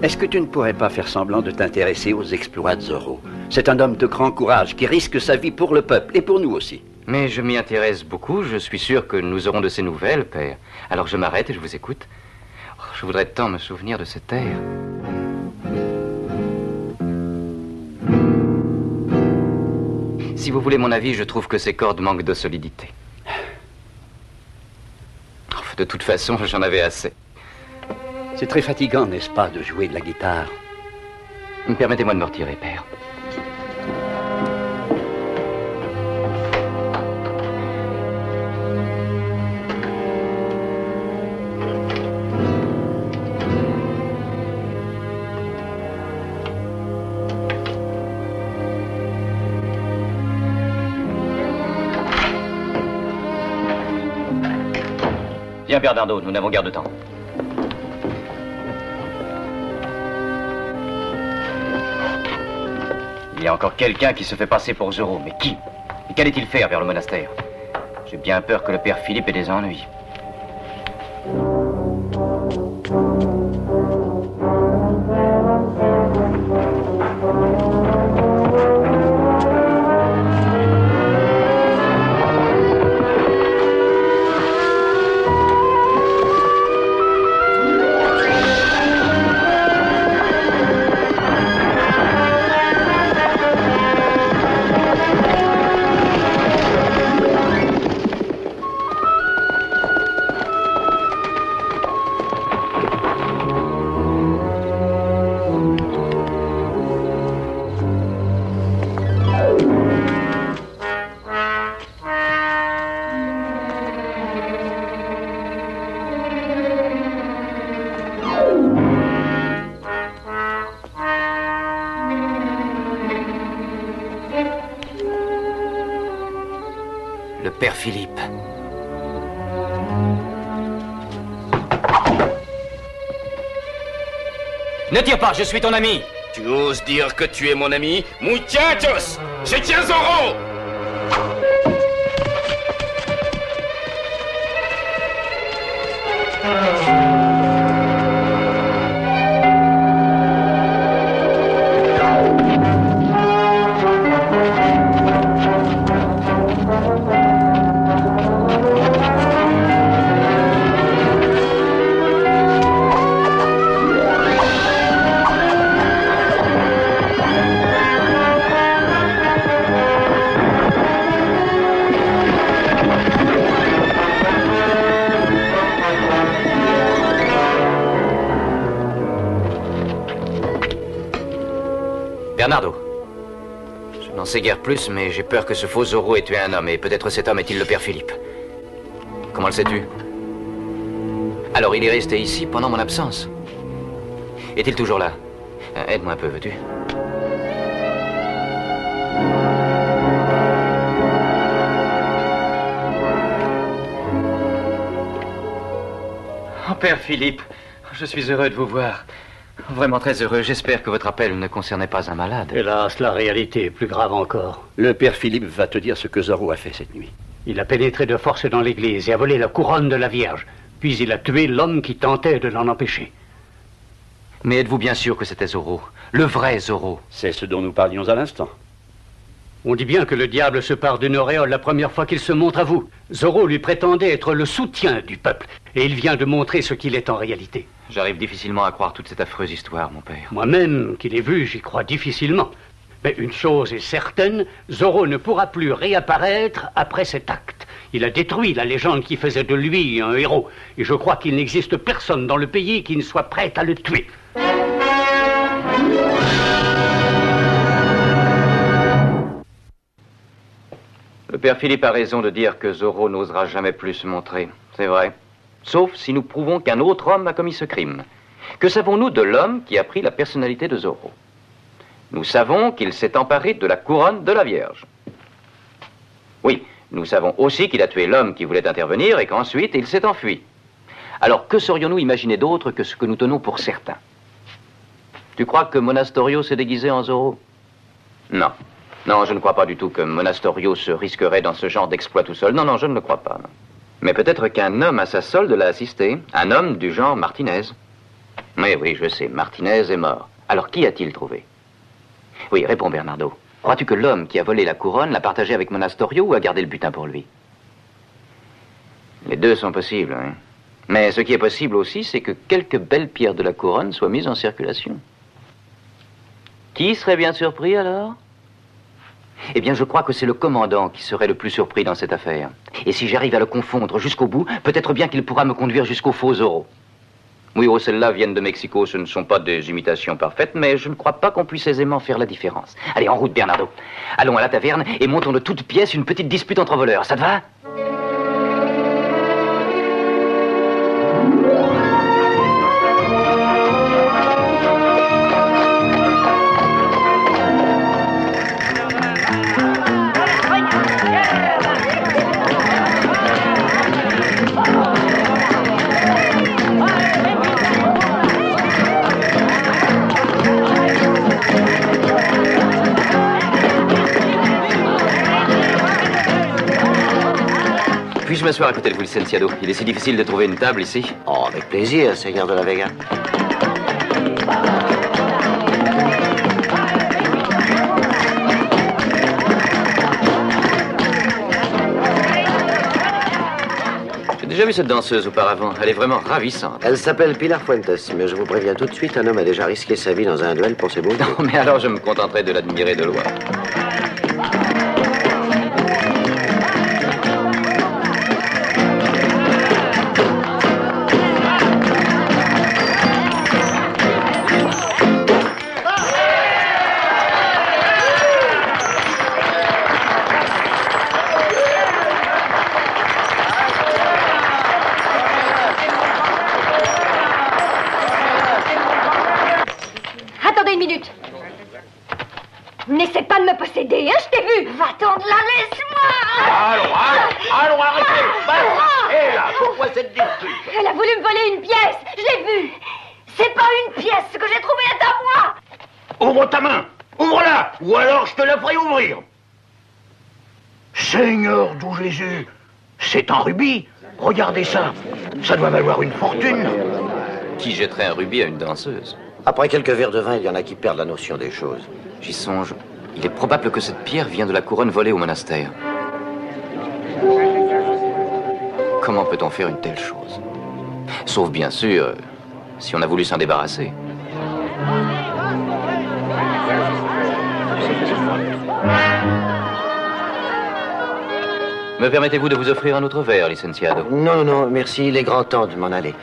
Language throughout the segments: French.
Est-ce que tu ne pourrais pas faire semblant de t'intéresser aux exploits de Zorro? C'est un homme de grand courage qui risque sa vie pour le peuple et pour nous aussi. Mais je m'y intéresse beaucoup. Je suis sûr que nous aurons de ces nouvelles, père. Alors je m'arrête et je vous écoute. Oh, je voudrais tant me souvenir de cet air. Si vous voulez mon avis, je trouve que ces cordes manquent de solidité. De toute façon, j'en avais assez. C'est très fatigant, n'est-ce pas, de jouer de la guitare? Permettez-moi de me retirer, père. Viens, Bernardo, nous n'avons guère de temps. Il y a encore quelqu'un qui se fait passer pour Zorro, mais qui? Et qu'allait-il faire vers le monastère? J'ai bien peur que le père Philippe ait des ennuis. Le père Philippe. Ne tire pas, je suis ton ami. Tu oses dire que tu es mon ami? Muchachos! Je tiens Zorro! Bernardo, je n'en sais guère plus, mais j'ai peur que ce faux Zorro ait tué un homme, et peut-être cet homme est-il le père Philippe. Comment le sais-tu? Alors il est resté ici pendant mon absence. Est-il toujours là? Aide-moi un peu, veux-tu? Oh, père Philippe, je suis heureux de vous voir. Vraiment très heureux. J'espère que votre appel ne concernait pas un malade. Hélas, la réalité est plus grave encore. Le père Philippe va te dire ce que Zorro a fait cette nuit. Il a pénétré de force dans l'église et a volé la couronne de la Vierge. Puis il a tué l'homme qui tentait de l'en empêcher. Mais êtes-vous bien sûr que c'était Zorro? Le vrai Zorro? C'est ce dont nous parlions à l'instant. On dit bien que le diable se part d'une auréole la première fois qu'il se montre à vous. Zorro lui prétendait être le soutien du peuple. Et il vient de montrer ce qu'il est en réalité. J'arrive difficilement à croire toute cette affreuse histoire, mon père. Moi-même, qui l'ai vu, j'y crois difficilement. Mais une chose est certaine, Zorro ne pourra plus réapparaître après cet acte. Il a détruit la légende qui faisait de lui un héros. Et je crois qu'il n'existe personne dans le pays qui ne soit prêt à le tuer. Le père Philippe a raison de dire que Zorro n'osera jamais plus se montrer. C'est vrai. Sauf si nous prouvons qu'un autre homme a commis ce crime. Que savons-nous de l'homme qui a pris la personnalité de Zorro? Nous savons qu'il s'est emparé de la couronne de la Vierge. Oui, nous savons aussi qu'il a tué l'homme qui voulait intervenir et qu'ensuite il s'est enfui. Alors que saurions-nous imaginer d'autre que ce que nous tenons pour certain? Tu crois que Monastorio s'est déguisé en Zorro? Non. Non, je ne crois pas du tout que Monastorio se risquerait dans ce genre d'exploit tout seul. Non, non, je ne le crois pas. Non. Mais peut-être qu'un homme à sa solde l'a assisté. Un homme du genre Martinez. Oui, oui, je sais. Martinez est mort. Alors qui a-t-il trouvé? Oui, réponds, Bernardo. Crois-tu que l'homme qui a volé la couronne l'a partagée avec Monastorio ou a gardé le butin pour lui? Les deux sont possibles, hein. Mais ce qui est possible aussi, c'est que quelques belles pierres de la couronne soient mises en circulation. Qui serait bien surpris, alors? Eh bien, je crois que c'est le commandant qui serait le plus surpris dans cette affaire. Et si j'arrive à le confondre jusqu'au bout, peut-être bien qu'il pourra me conduire jusqu'au faux Zorro. Oui, oh, celles-là viennent de Mexico, ce ne sont pas des imitations parfaites, mais je ne crois pas qu'on puisse aisément faire la différence. Allez, en route, Bernardo. Allons à la taverne et montons de toutes pièces une petite dispute entre voleurs. Ça te va? Puis-je m'asseoir à côté de vous, licenciado? Il est si difficile de trouver une table ici. Oh, avec plaisir, Seigneur de la Vega. J'ai déjà vu cette danseuse auparavant. Elle est vraiment ravissante. Elle s'appelle Pilar Fuentes, mais je vous préviens tout de suite, un homme a déjà risqué sa vie dans un duel pour ses beaux. Non, mais alors je me contenterai de l'admirer de loin. N'essaie pas de me posséder, hein, je t'ai vu. Va-t'en de là, laisse-moi. Allons, arrêtez. Hé là, pourquoi cette dispute? Elle a voulu me voler une pièce, je l'ai vue. C'est pas une pièce que j'ai trouvée à moi. Ouvre ta main, ouvre-la, ou alors je te la ferai ouvrir. Seigneur d'où Jésus, c'est un rubis. Regardez ça, ça doit valoir une fortune. Qui jetterait un rubis à une danseuse? Après quelques verres de vin, il y en a qui perdent la notion des choses. J'y songe. Il est probable que cette pierre vient de la couronne volée au monastère. Comment peut-on faire une telle chose? Sauf bien sûr, si on a voulu s'en débarrasser. Me permettez-vous de vous offrir un autre verre, licenciado? Non, non, merci, il est grand temps de m'en aller.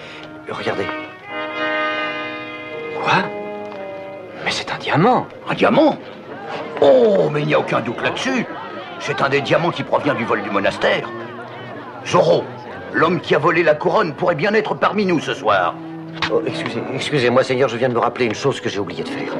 Regardez. Quoi? Mais c'est un diamant. Un diamant? Oh, mais il n'y a aucun doute là-dessus. C'est un des diamants qui provient du vol du monastère. Zorro, l'homme qui a volé la couronne pourrait bien être parmi nous ce soir. Oh, excusez-moi, Seigneur, je viens de me rappeler une chose que j'ai oublié de faire.